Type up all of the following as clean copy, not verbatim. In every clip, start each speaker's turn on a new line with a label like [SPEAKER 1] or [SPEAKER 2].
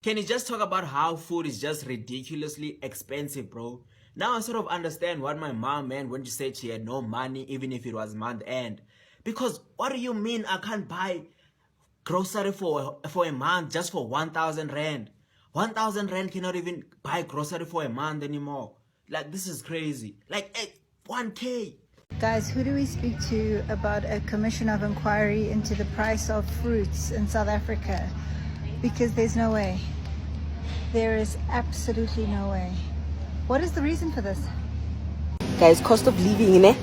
[SPEAKER 1] Can you just talk about how food is just ridiculously expensive, bro? Now I sort of understand what my mom meant when she said she had no money even if it was month end. Because what do you mean I can't buy grocery for a month just for 1,000 rand? 1,000 rand cannot even buy grocery for a month anymore. Like, this is crazy. Like, 1K.
[SPEAKER 2] Guys, who do we speak to about a commission of inquiry into the price of fruits in South Africa? Because there's no way. There is absolutely no way. What is the reason for this?
[SPEAKER 3] Guys, cost of living in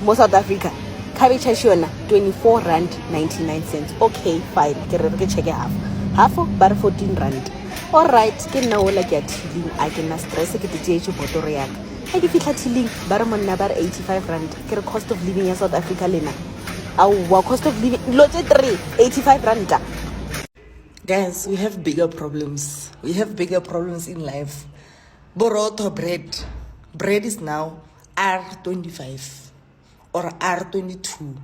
[SPEAKER 3] more South Africa. Cabbage ashona 24 rand 99 cents. Okay, fine. Ke check half. Half but 14 rand. All right, ke nna ola ke atilling a ke na stress ke titse botoro ya ka. Ha ke fitla tilling ba re monna ba 85 rand. Ke re cost of living in South Africa lena. Our cost of living lote 3 85 rand.
[SPEAKER 4] Guys, we have bigger problems. We have bigger problems in life. Boroto bread. Bread is now R25 or R22.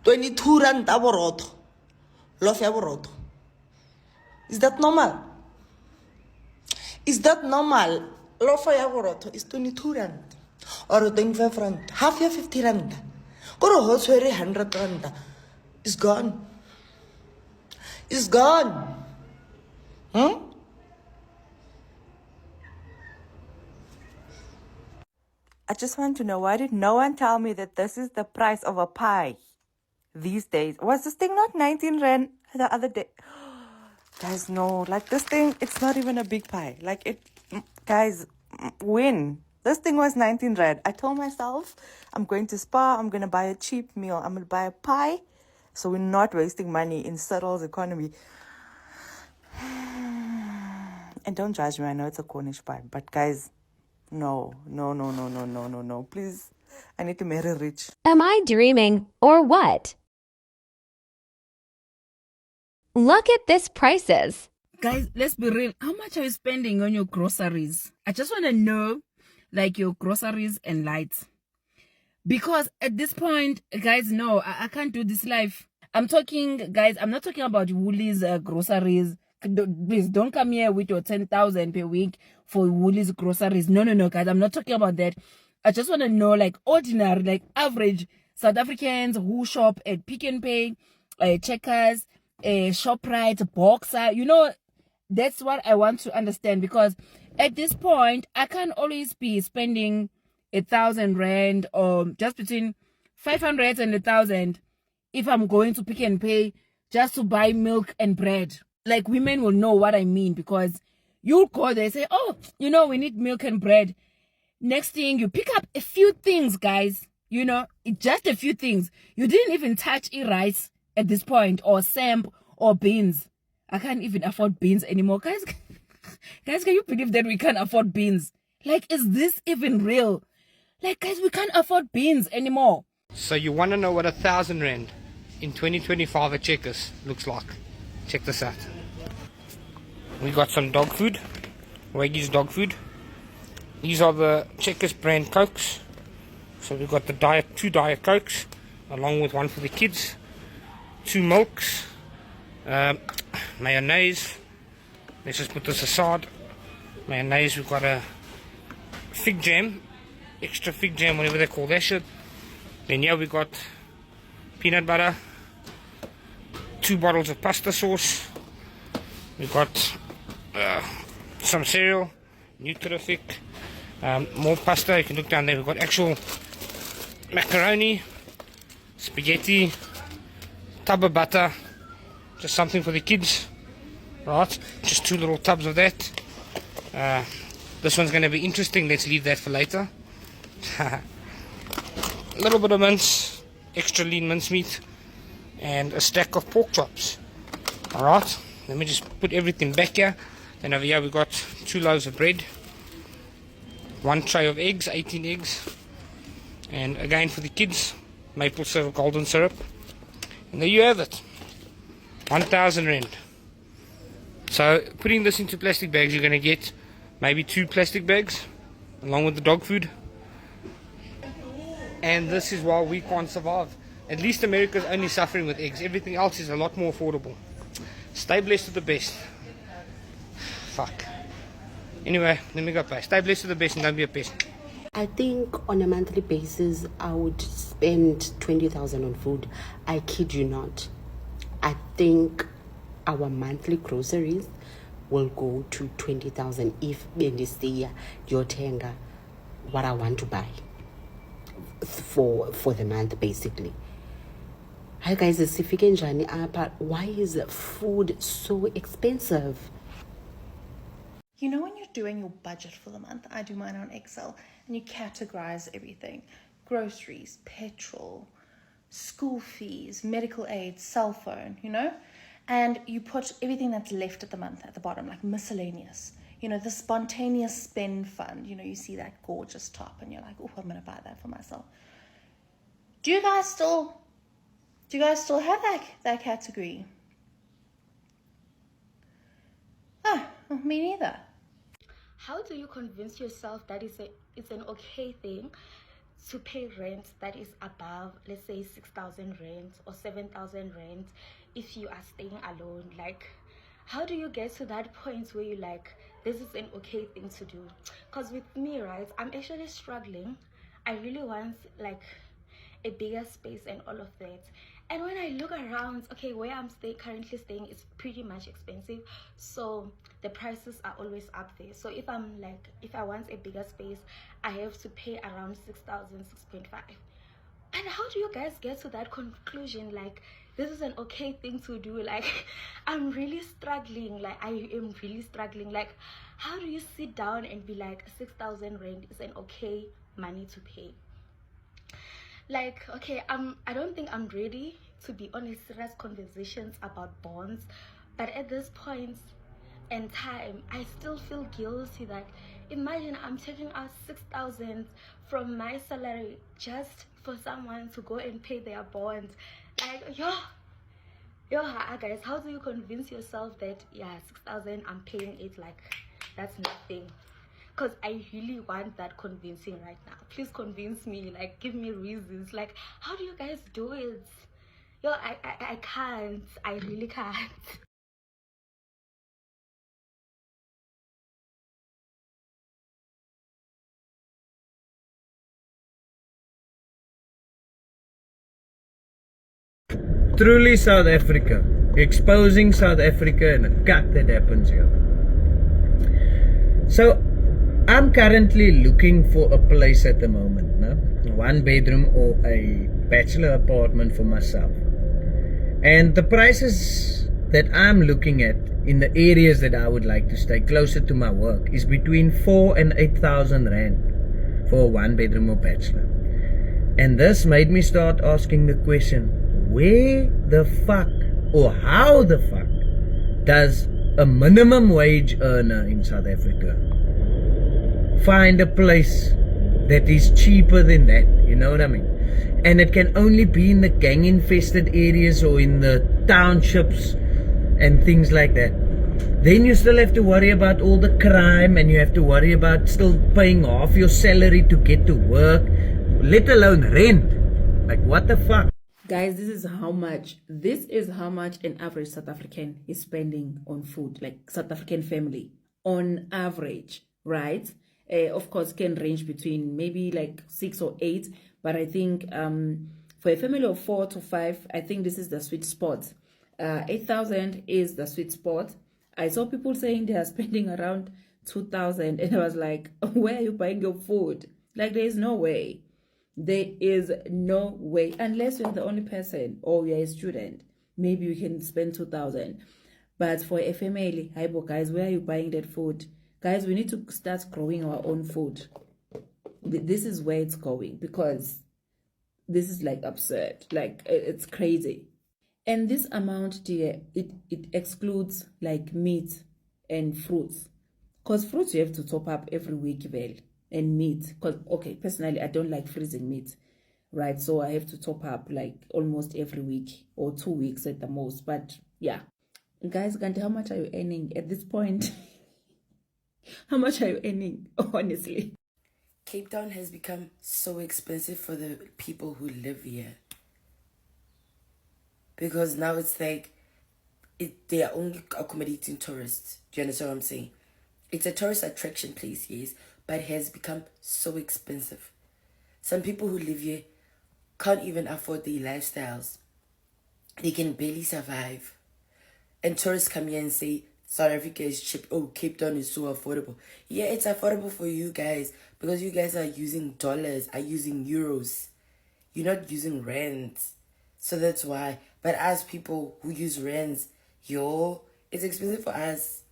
[SPEAKER 4] 22 rand boroto. Lof ya boroto. Is that normal? Is that normal? Lof ya boroto is 22 rand or 25 rand. Half ya 50 rand. Go to 100 rand. It's gone. It's gone.
[SPEAKER 5] I just want to know, why did no one tell me that this is the price of a pie these days? Was this thing not 19 rand the other day? Guys, no, like this thing, it's not even a big pie. Like it, guys, when this thing was 19 rand, I told myself, I'm going to Spar, I'm going to buy a cheap meal, I'm going to buy a pie. So we're not wasting money in Cyril's economy. And don't judge me, I know it's a Cornish pie, but guys, no. Please, I need to marry rich.
[SPEAKER 6] Am I dreaming or what? Look at this prices.
[SPEAKER 7] Guys, let's be real. How much are you spending on your groceries? I just want to know, like, your groceries and lights. Because at this point, guys, no, I can't do this life. I'm talking, guys, I'm not talking about Woolies groceries. Please don't come here with your 10,000 per week for Woolies groceries. No, guys, I'm not talking about that. I just want to know, like, ordinary, like, average South Africans who shop at Pick n Pay, Checkers, ShopRite, Boxer. You know, that's what I want to understand. Because at this point, I can't always be spending 1,000 rand or just between 500 and 1,000 if I'm going to Pick n Pay just to buy milk and bread. Like, women will know what I mean, because you'll go there and say, oh, you know, we need milk and bread. Next thing, you pick up a few things, guys. You know, just a few things. You didn't even touch rice at this point, or samp, or beans. I can't even afford beans anymore. Guys, can you believe that we can't afford beans? Like, is this even real? Like, guys, we can't afford beans anymore.
[SPEAKER 8] So you want to know what 1,000 rand in 2025 at Checkers looks like? Check this out. We got some dog food, Waggy's dog food. These are the Checkers brand Cokes. So we've got the two Diet Cokes, along with one for the kids, 2 milks, mayonnaise. Let's just put this aside. Mayonnaise, we've got a fig jam, extra fig jam, whatever they call that shit. Then here we got peanut butter, 2 bottles of pasta sauce. We've got some cereal, Nutrific, more pasta. You can look down there. We've got actual macaroni, spaghetti, tub of butter, just something for the kids. Right, just 2 little tubs of that. This one's going to be interesting. Let's leave that for later. A little bit of mince, extra lean mincemeat, and a stack of pork chops. Alright, let me just put everything back here. Then over here we got 2 loaves of bread, 1 tray of eggs, 18 eggs, and again for the kids, maple syrup, golden syrup. And there you have it, 1,000 rand. So putting this into plastic bags, you're going to get maybe 2 plastic bags along with the dog food. And this is why we can't survive. At least America's only suffering with eggs. Everything else is a lot more affordable. Stay blessed with the best. fuck. Anyway, let me go pay. Stay blessed to the best and don't be a pest.
[SPEAKER 3] I think on a monthly basis, I would spend 20,000 on food. I kid you not. I think our monthly groceries will go to 20,000 if bendisiya yotenga what I want to buy for the month, basically. Hi guys, sifike njani apha? Why is food so expensive?
[SPEAKER 9] You know, when you're doing your budget for the month, I do mine on Excel, and you categorize everything: groceries, petrol, school fees, medical aid, cell phone, you know? And you put everything that's left at the month at the bottom, like miscellaneous. You know, the spontaneous spend fund. You know, you see that gorgeous top and you're like, oh, I'm going to buy that for myself. Do you guys still have that category? Oh, me neither.
[SPEAKER 10] How do you convince yourself that it's an okay thing to pay rent that is above, let's say, 6,000 rent or 7,000 rent if you are staying alone? Like, how do you get to that point where you're like, this is an okay thing to do? Because with me, right, I'm actually struggling. I really want like a bigger space and all of that. And when I look around, okay, where I'm currently staying is pretty much expensive, so the prices are always up there. So if I want a bigger space, I have to pay around 6,000, 6.5. And how do you guys get to that conclusion? Like, this is an okay thing to do? Like, I'm really struggling. Like, I am really struggling. Like, how do you sit down and be like, 6,000 rand is an okay money to pay? Like, okay, I don't think I'm ready to be on a serious conversations about bonds, but at this point in time, I still feel guilty that imagine I'm taking out 6,000 from my salary just for someone to go and pay their bonds. Like, yo, guys, how do you convince yourself that, yeah, 6,000, I'm paying it, like, that's nothing? Because I really want that convincing right now. Please convince me, like, give me reasons. Like, how do you guys do it? Yo, I can't. I really can't.
[SPEAKER 1] Truly South Africa. Exposing South Africa and the cut that happens here. So, I'm currently looking for a place at the moment, no? 1 bedroom or a bachelor apartment for myself. And the prices that I'm looking at in the areas that I would like to stay closer to my work is between 4 and 8,000 rand for a 1 bedroom or bachelor. And this made me start asking the question, where the fuck or how the fuck does a minimum wage earner in South Africa find a place that is cheaper than that? You know what I mean? And it can only be in the gang infested areas or in the townships and things like that. Then you still have to worry about all the crime, and you have to worry about still paying off your salary to get to work, let alone rent. Like, what the fuck?
[SPEAKER 7] Guys, this is how much an average South African is spending on food, like South African family on average, right? Of course, can range between maybe like 6 or 8, but I think for a family of 4 to 5, I think this is the sweet spot. 8,000 is the sweet spot. I saw people saying they are spending around 2,000, and I was like, where are you buying your food? Like, there is no way. There is no way, unless you're the only person or you're a student. Maybe you can spend 2,000. But for a family, guys, where are you buying that food? Guys, we need to start growing our own food. This is where it's going, because this is like absurd. Like, it's crazy. And this amount, dear, it excludes like meat and fruits. Because fruits you have to top up every week, well, and meat. Because, okay, personally, I don't like freezing meat, right? So I have to top up like almost every week or 2 weeks at the most. But yeah, guys, how much are you earning at this point? How much are you earning, honestly?
[SPEAKER 3] Cape Town has become so expensive for the people who live here. Because now it's like, they are only accommodating tourists. Do you understand what I'm saying?
[SPEAKER 4] It's a tourist attraction place, yes, but it has become so expensive. Some people who live here can't even afford their lifestyles. They can barely survive. And tourists come here and say, South Africa is cheap. Oh, Cape Town is so affordable. Yeah, it's affordable for you guys because you guys are using dollars, are using euros. You're not using rands. So that's why. But as people who use rands, it's expensive for us.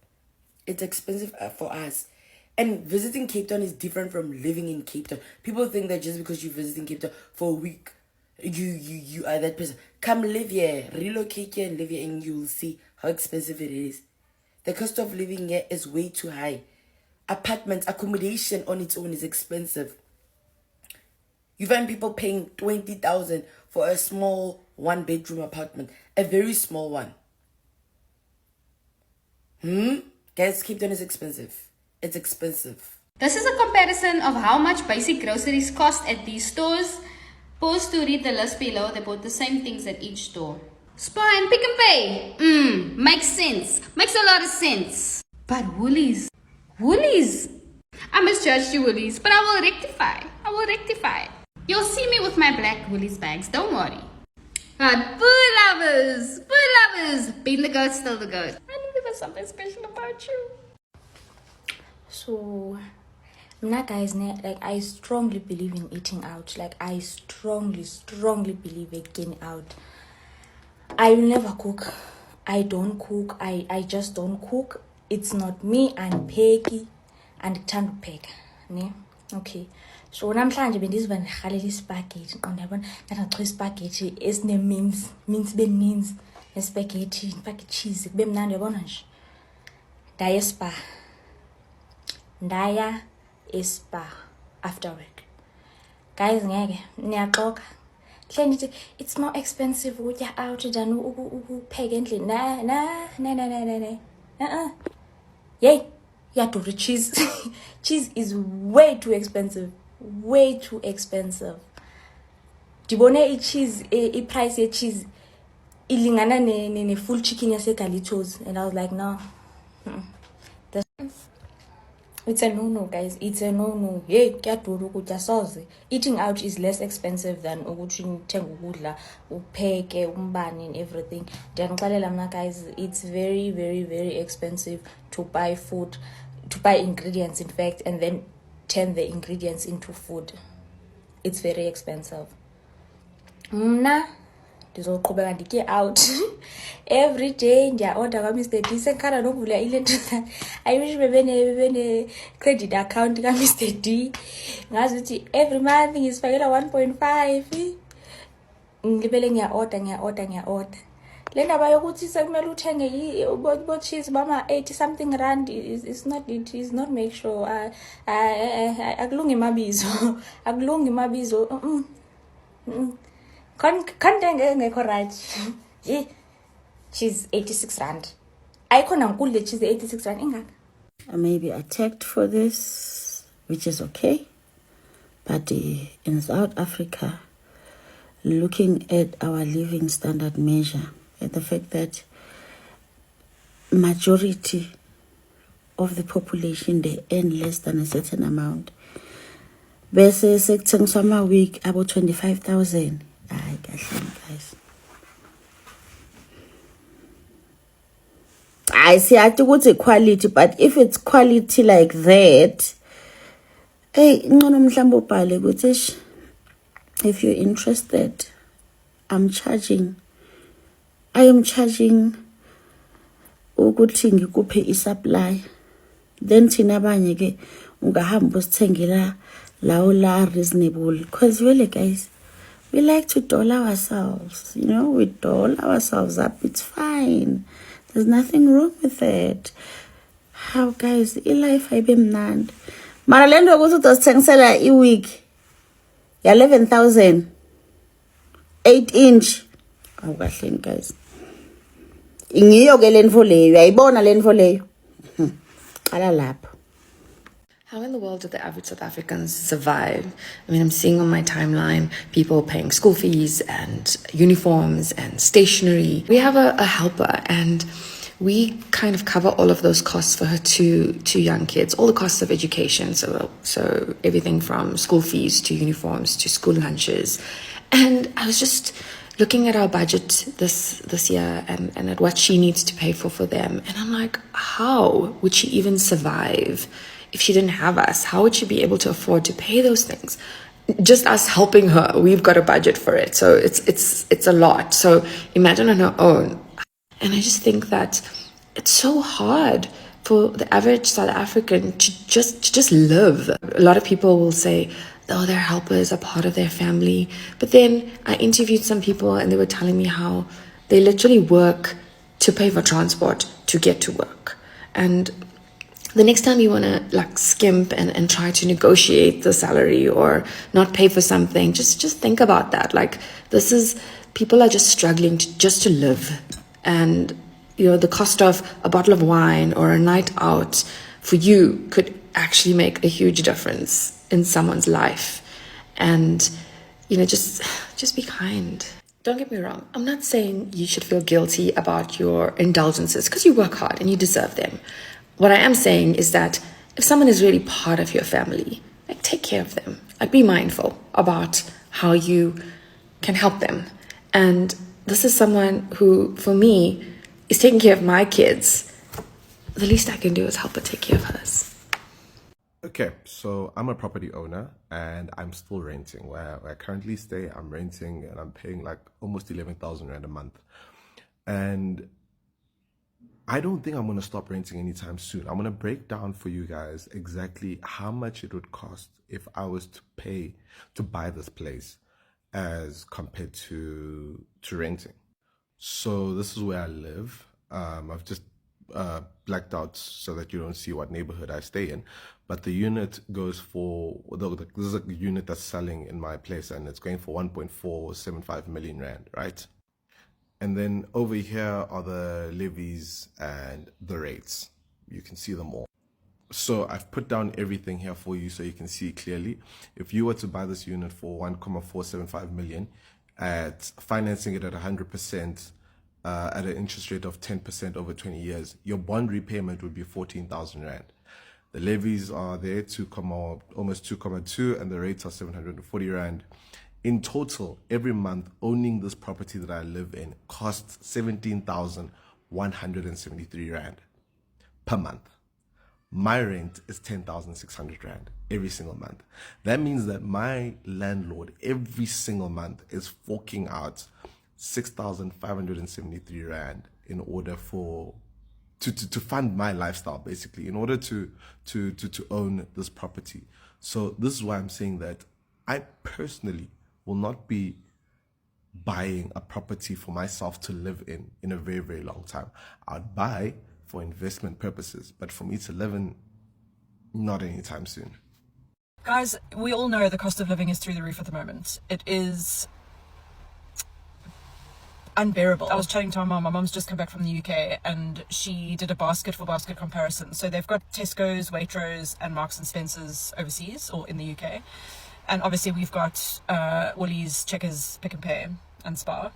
[SPEAKER 4] It's expensive for us. And visiting Cape Town is different from living in Cape Town. People think that just because you're visiting Cape Town for a week, you are that person. Come live here, relocate here and live here, and you'll see how expensive it is. The cost of living here is way too high. Apartments, accommodation on its own is expensive. You find people paying 20,000 for a small 1-bedroom apartment, a very small one. Guys, Cape Town is expensive. It's expensive.
[SPEAKER 11] This is a comparison of how much basic groceries cost at these stores. Pause to read the list below. They bought the same things at each store. Spar and Pick and Pay. Makes sense. Makes a lot of sense. But Woolies. I misjudged you, Woolies, but I will rectify. You'll see me with my black Woolies bags, don't worry. But food lovers, being the goat, still the goat. I knew there was something special about you.
[SPEAKER 12] So, now guys, like I strongly believe in eating out. Like I strongly believe in getting out. I will never cook. I don't cook. I just don't cook. It's not me. I'm Peggy and can't peg. Ne? Okay. So namhlanje bendiziva ndirhalela ispaghetti qonda yabona ndathi ispaghetti esine mince beninzi nespaghetti ndifake cheese kube mnandi yabona nje ndaya espa after work. Guys, ngeke niyaxoka hle ndithi it's more expensive ukutya out than ukupheka endlini na yay yadura cheese. Cheese is way too expensive. Ndibone i-cheese i-price ye-cheese ilingana ne-full chicken yase-Galitos, and I was like, no. It's a no-no, guys. It's a no-no. Hey, kuyadura ukutya soze. Eating out is less expensive than ukuthi nithenge ukudla, upheke, umbane and everything. Ndiyanixelela mna, guys, it's very, very, very expensive to buy food, to buy ingredients, in fact, and then turn the ingredients into food. It's very expensive. Mna ndizoqhubeka nditye out every day. Ndiya-order ka-Mr. D. Sendikhanda nokuvula ile nto. I wish bebene credit account ka-Mr. D. Ngazi ukuthi every month ngisifakela 1.5. Ngibele ngiya-order. Le ndaba yokuthi sekumele uthenge bo-cheese bama-80 something rand is not make sure. Akulungi mabizo. Kantenge ngekho right. Cheese 86 rand. Ayikhona nkulu le cheese 86 rand ingaka.
[SPEAKER 13] I may be attacked for this, which is okay. But in South Africa, looking at our living standard measure, at the fact that majority of the population, they earn less than a certain amount. Bese sekuthengiswa ama-week about 25,000. Ay, guys. I see, I think it's quality, but if it's quality like that, hey, if you're interested, I am charging ukuthi ngikuphe i-supply, then thina abanye ke ungahamba usithengela lawo la reasonable, because really guys, we like to doll ourselves, we doll ourselves up. It's fine, there's nothing wrong with it. How guys, life ayibe mnandi mara le nto ukuthi uzosithengisela i-week ya 11,000 8-inch. Awukahleni guys, ingiyo ke lenfo leyo, uyayibona lenfo leyo. Qala lapho.
[SPEAKER 14] How in the world did the average South Africans survive? I mean, I'm seeing on my timeline people paying school fees and uniforms and stationery. We have a helper, and we kind of cover all of those costs for her two young kids, all the costs of education. So everything from school fees to uniforms to school lunches. And I was just looking at our budget this year and at what she needs to pay for them. And I'm like, how would she even survive if she didn't have us? How would she be able to afford to pay those things? Just us helping her, we've got a budget for it. So it's a lot. So imagine on her own. And I just think that it's so hard for the average South African to just live. A lot of people will say, oh, their helpers are part of their family. But then I interviewed some people and they were telling me how they literally work to pay for transport to get to work. And the next time you want to like skimp and try to negotiate the salary or not pay for something, just think about that. Like, people are just struggling to live. And, the cost of a bottle of wine or a night out for you could actually make a huge difference in someone's life. And, just be kind. Don't get me wrong. I'm not saying you should feel guilty about your indulgences because you work hard and you deserve them. What I am saying is that if someone is really part of your family, like, take care of them. Like, be mindful about how you can help them. And this is someone who, for me, is taking care of my kids. The least I can do is help her take care of hers.
[SPEAKER 15] Okay, so I'm a property owner and I'm still renting. Where I currently stay, I'm renting and I'm paying like almost 11,000 Rand a month. And I don't think I'm going to stop renting anytime soon. I'm going to break down for you guys exactly how much it would cost if I was to buy this place as compared to renting. So this is where I live. I've just blacked out so that you don't see what neighborhood I stay in. But the unit goes for, this is a unit that's selling in my place and it's going for 1.475 million Rand, right? And then over here are the levies and the rates. You can see them all. So I've put down everything here for you so you can see clearly. If you were to buy this unit for 1.475 million, at financing it at 100%, at an interest rate of 10% over 20 years, your bond repayment would be 14,000 Rand. The levies are there, almost 2.2, and the rates are 740 Rand. In total, every month, owning this property that I live in costs 17,173 Rand per month. My rent is 10,600 Rand every single month. That means that my landlord every single month is forking out 6,573 Rand in order to fund my lifestyle, basically, in order to own this property. So this is why I'm saying that I personally will not be buying a property for myself to live in a very, very long time. I'd buy for investment purposes, but for me to live in, not anytime soon.
[SPEAKER 16] Guys, we all know the cost of living is through the roof at the moment. It is unbearable. I was chatting to my mom. My mom's just come back from the UK and she did a basket for basket comparison. So they've got Tesco's, Waitrose and Marks and Spencer's overseas or in the UK. And obviously we've got Woolies, Checkers, Pick n Pay and Spar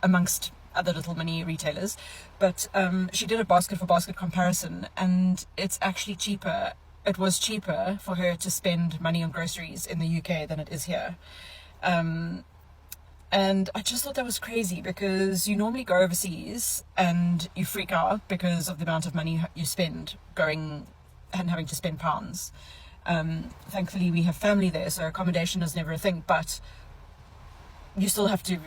[SPEAKER 16] amongst other little mini retailers. But she did a basket for basket comparison and it's actually cheaper. It was cheaper for her to spend money on groceries in the UK than it is here. And I just thought that was crazy because you normally go overseas and you freak out because of the amount of money you spend going and having to spend pounds. Thankfully we have family there, so accommodation is never a thing, but you still have to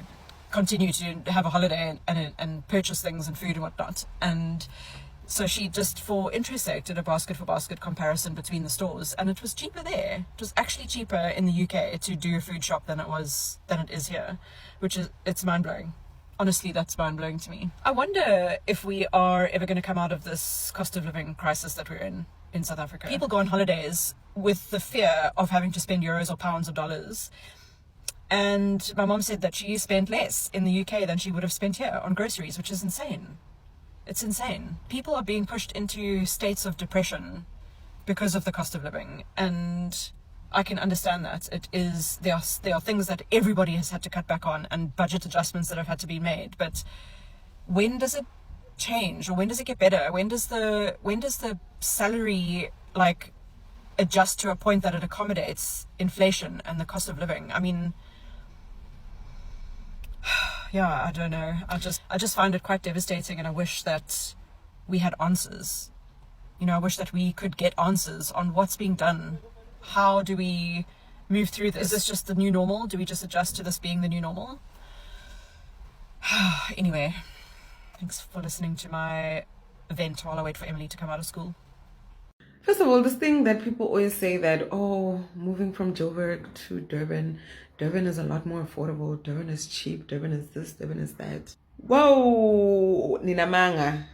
[SPEAKER 16] continue to have a holiday and purchase things and food and whatnot. And so she just, for interest sake, did a basket for basket comparison between the stores, and it was cheaper there. It was actually cheaper in the UK to do a food shop than it is here, it's mind-blowing. Honestly, that's mind-blowing to me. I wonder if we are ever going to come out of this cost of living crisis that we're in South Africa. People go on holidays with the fear of having to spend euros or pounds or dollars. And my mom said that she spent less in the UK than she would have spent here on groceries, which is insane. It's insane. People are being pushed into states of depression because of the cost of living. And I can understand that. There are things that everybody has had to cut back on and budget adjustments that have had to be made. But when does it change, or when does it get better? When does the salary like adjust to a point that it accommodates inflation and the cost of living? I mean, yeah, I don't know. I just find it quite devastating, and I wish that we had answers. You know, I wish that we could get answers on what's being done. How do we move through this? Is this just the new normal? Do we just adjust to this being the new normal? Anyway, thanks for listening to my vent while I wait for Emily to come out of school.
[SPEAKER 4] First of all, this thing that people always say that, oh, moving from Joburg to Durban is a lot more affordable. Durban is cheap. Durban is this. Durban is that. Whoa, Nina Manga.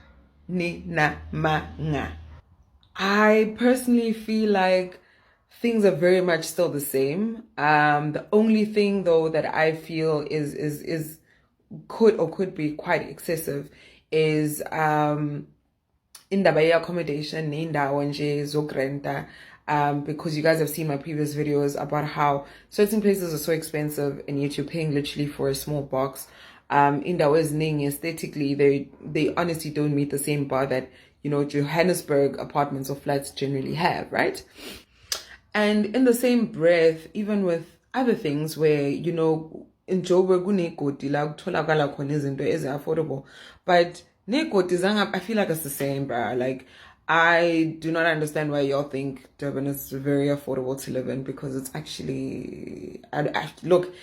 [SPEAKER 4] I personally feel like things are very much still the same. The only thing though that I feel is could be quite excessive is indaba ye-accommodation ney'ndawo nje zokurenta, because you guys have seen my previous videos about how certain places are so expensive and yet you're paying literally for a small box. Indawo eziningi aesthetically they honestly don't meet the same bar that, you know, Johannesburg apartments or flats generally have, right? And in the same breath, even with other things where, you know, in Joburg kunekoti la kutholakala khona izinto ezi-affordable, but nekoti zangapha, I feel like it's the same, bruh. Like, I do not understand why y'all think Durban is very affordable to live in, because it's actually, look,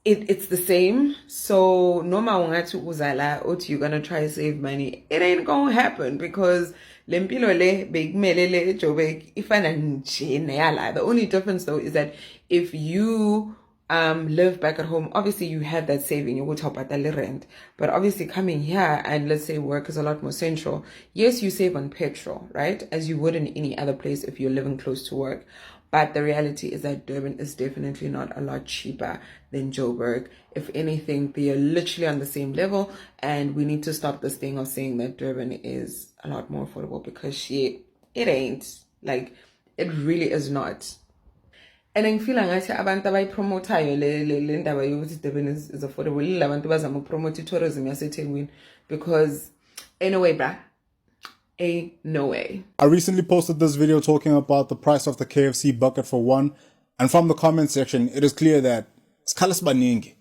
[SPEAKER 4] it's the same. So noma ungathi uzala uthi you're gonna try to save money, it ain't gonna happen, because lempilo le bekumele le eJoburg ifana nje neyala. The only difference though is that if you live back at home, obviously you have that saving, you would help at the rent. But obviously coming here and let's say work is a lot more central, yes, you save on petrol, right? As you would in any other place if you're living close to work. But the reality is that Durban is definitely not a lot cheaper than Joburg. If anything, they are literally on the same level, and we need to stop this thing of saying that Durban is a lot more affordable, because shit, it ain't. Like, it really is not. And I feel like abantu abayipromotayo le ndaba yokuthi Durban is affordable, yila abantu bazama ukupromote tourism yaseThekwini, because anyway, bruh, no way.
[SPEAKER 17] I recently posted this video talking about the price of the KFC bucket for one, and from the comment section, it is clear that it's khalas baningi.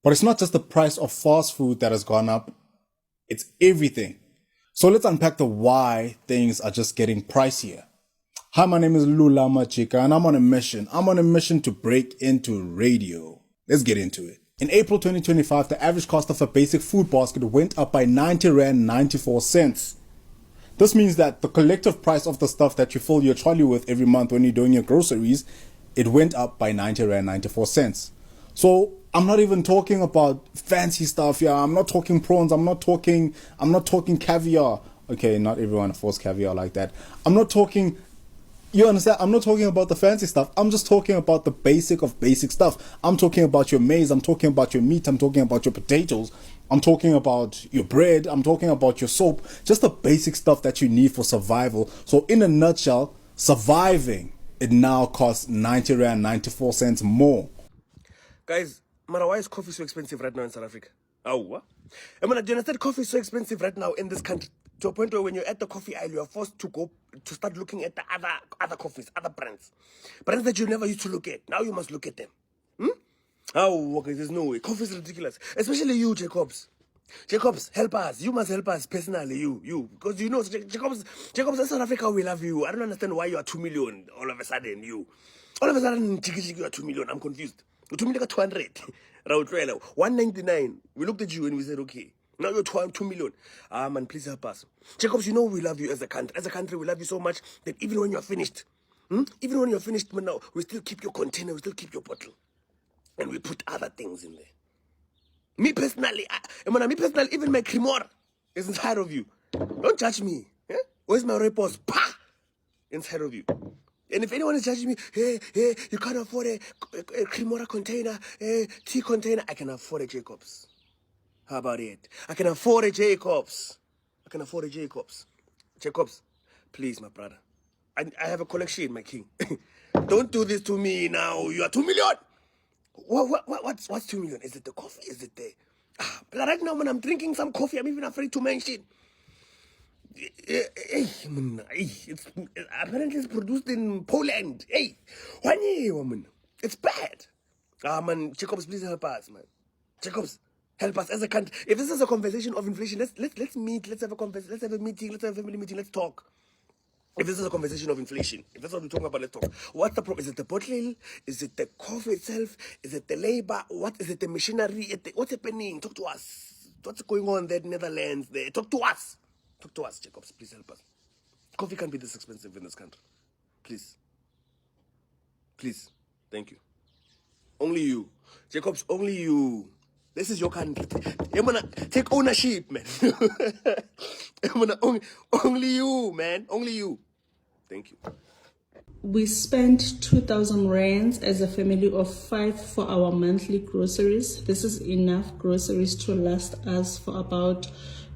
[SPEAKER 17] But it's not just the price of fast food that has gone up, it's everything. So let's unpack the why things are just getting pricier. Hi, my name is Lula Machika, and I'm on a mission. I'm on a mission to break into radio. Let's get into it. In April 2025, the average cost of a basic food basket went up by 90 Rand 94 cents. This means that the collective price of the stuff that you fill your trolley with every month when you're doing your groceries, it went up by 90 Rand 94 cents. So I'm not even talking about fancy stuff here. I'm not talking prawns. I'm not talking caviar. Okay, not everyone affords caviar like that. I'm not talking, you understand? I'm not talking about the fancy stuff. I'm just talking about the basic of basic stuff. I'm talking about your maize. I'm talking about your meat. I'm talking about your potatoes. I'm talking about your bread. I'm talking about your soap. Just the basic stuff that you need for survival. So in a nutshell, surviving, it now costs 90 Rand 94 cents more.
[SPEAKER 18] Guys, Mara, why is coffee so expensive right now in South Africa? Oh, what? I mean, do you understand coffee is so expensive right now in this country to a point where when you're at the coffee aisle, you're forced to go to start looking at the other coffees, other brands that you never used to look at. Now you must look at them. Oh, okay, there's no way. Coffee is ridiculous. Especially you, Jacobs. Jacobs, help us. You must help us personally, you. Because you know, Jacobs, in South Africa, we love you. I don't understand why you are 2 million all of a sudden, you. All of a sudden, you are 2 million. I'm confused. 2 million, 200. 199. We looked at you and we said, okay. Now you're 2 million. Man, please help us. Jacobs, you know we love you as a country. As a country, we love you so much that even when you're finished, now, we still keep your container, we still keep your bottle. And we put other things in there. Me personally, even my cremor is inside of you. Don't judge me. Yeah? Where's my repos? Pah! Inside of you. And if anyone is judging me, hey, you can't afford a cremora container, a tea container, I can afford a Jacobs. How about it? I can afford a Jacobs. Jacobs, please, my brother. I have a collection, my king. Don't do this to me now. You are 2 million. What's 2 million? Is it the coffee? Is it the But right now, when I'm drinking some coffee, I'm even afraid to mention. Apparently it's produced in Poland. Hey, woman, it's bad. Man, Jacobs, please help us, man. Jacobs, help us as a country. If this is a conversation of inflation, let's meet. Let's have a conversation. Let's have a meeting. Let's have a family meeting. Let's talk. If this is a conversation of inflation, if that's what we're talking about, let's talk. What's the problem? Is it the bottle? Is it the coffee itself? Is it the labor? What is it? The machinery? What's happening? Talk to us. What's going on there in Netherlands? There, talk to us. Talk to us, Jacobs. Please help us. Coffee can't be this expensive in this country. Please. Please. Thank you. Only you. Jacobs, only you. This is your country. I'm gonna take ownership, man. Only you, man. Only you. Thank you.
[SPEAKER 19] We spent 2,000 rands as a family of 5 for our monthly groceries. This is enough groceries to last us for about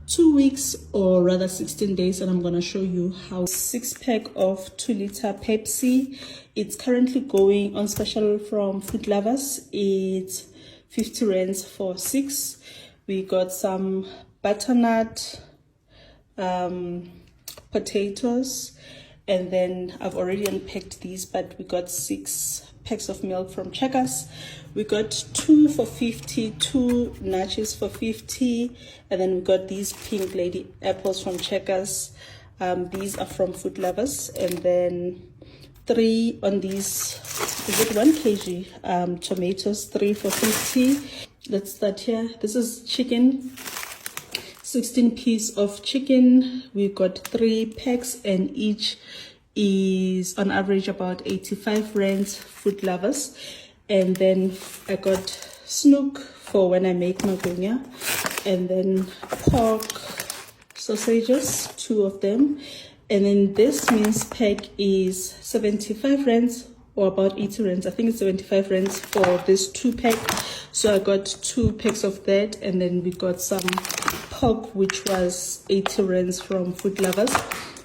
[SPEAKER 19] 2 weeks, or rather 16 days, and I'm gonna show you how. 6-pack of 2-liter Pepsi. It's currently going on special from Food Lovers. It's 50 rands for 6. We got some butternut potatoes, and then I've already unpacked these, but we got 6 packs of milk from Checkers. We got 2 for 50, 2 nachos for 50, and then we got these pink lady apples from Checkers. These are from Food Lovers, and then 3 on these, is it 1 kg tomatoes, 3 for 50. Let's start here. This is chicken, 16 pieces of chicken. We got 3 packs, and each is on average about 85 rands. Food Lovers. And then I got snook for when I make magunya, and then pork sausages, 2 of them. And then this mince pack is 75 rands, or about 80 rands. I think it's 75 rands for this 2-pack. So I got 2 packs of that, and then we got some pork, which was 80 rands from Food Lovers.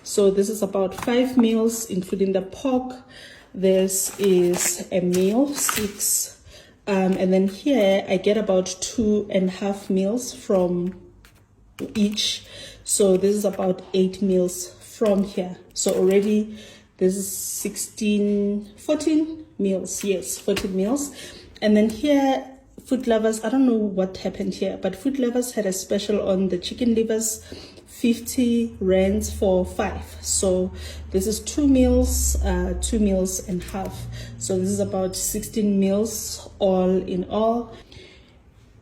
[SPEAKER 19] So this is about 5 meals, including the pork. This is a meal, 6. And then here I get about 2.5 meals from each. So this is about 8 meals from here. So already this is 14 meals. Yes, 14 meals. And then here, Food Lovers, I don't know what happened here, but Food Lovers had a special on the chicken livers, 50 rands for 5. So this is 2 meals, 2 meals and half. So this is about 16 meals all in all.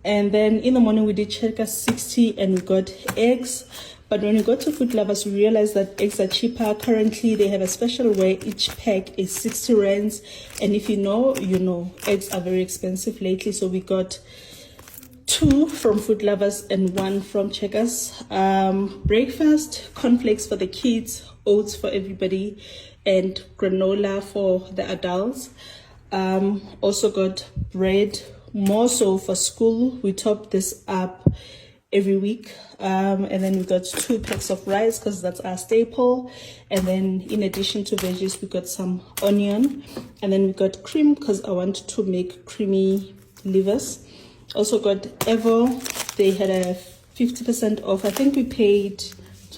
[SPEAKER 19] And then in the morning we did Checkers 60, and we got eggs. But when you go to Food Lovers, you realize that eggs are cheaper. Currently, they have a special where each pack is 60 rands. And if you know, you know, eggs are very expensive lately. So we got 2 from Food Lovers and 1 from Checkers. Breakfast, cornflakes for the kids, oats for everybody, and granola for the adults. Also got bread, more so for school. We top this up every week. And then we got 2 packs of rice because that's our staple. And then in addition to veggies, we got some onion. And then we got cream because I want to make creamy livers. Also got Evo. They had a 50% off. I think we paid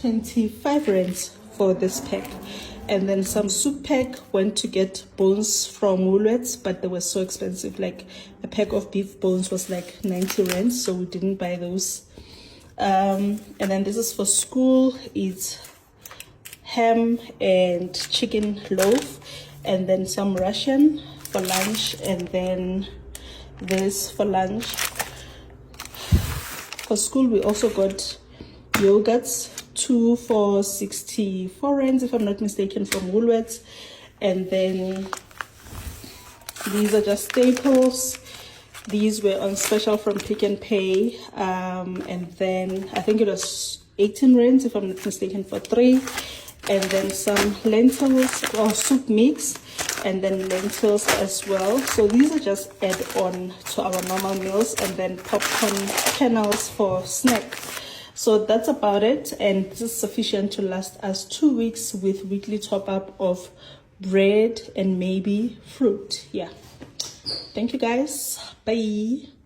[SPEAKER 19] 25 rands for this pack. And then some soup pack. Went to get bones from Woolworths, but they were so expensive. Like a pack of beef bones was like 90 rands, so we didn't buy those. And then this is for school. It's ham and chicken loaf, and then some ration for lunch, and then this for lunch. For school, we also got yogurts, 2 for 64 rands, if I'm not mistaken, from Woolworths. And then these are just staples. These were on special from Pick and Pay. And then I think it was 18 rands, if I'm not mistaken, for 3. And then some lentils or soup mix, and then lentils as well. So these are just add on to our normal meals, and then popcorn kernels for snack. So that's about it, and this is sufficient to last us 2 weeks with weekly top up of bread and maybe fruit. Yeah. Thank you guys. Bye.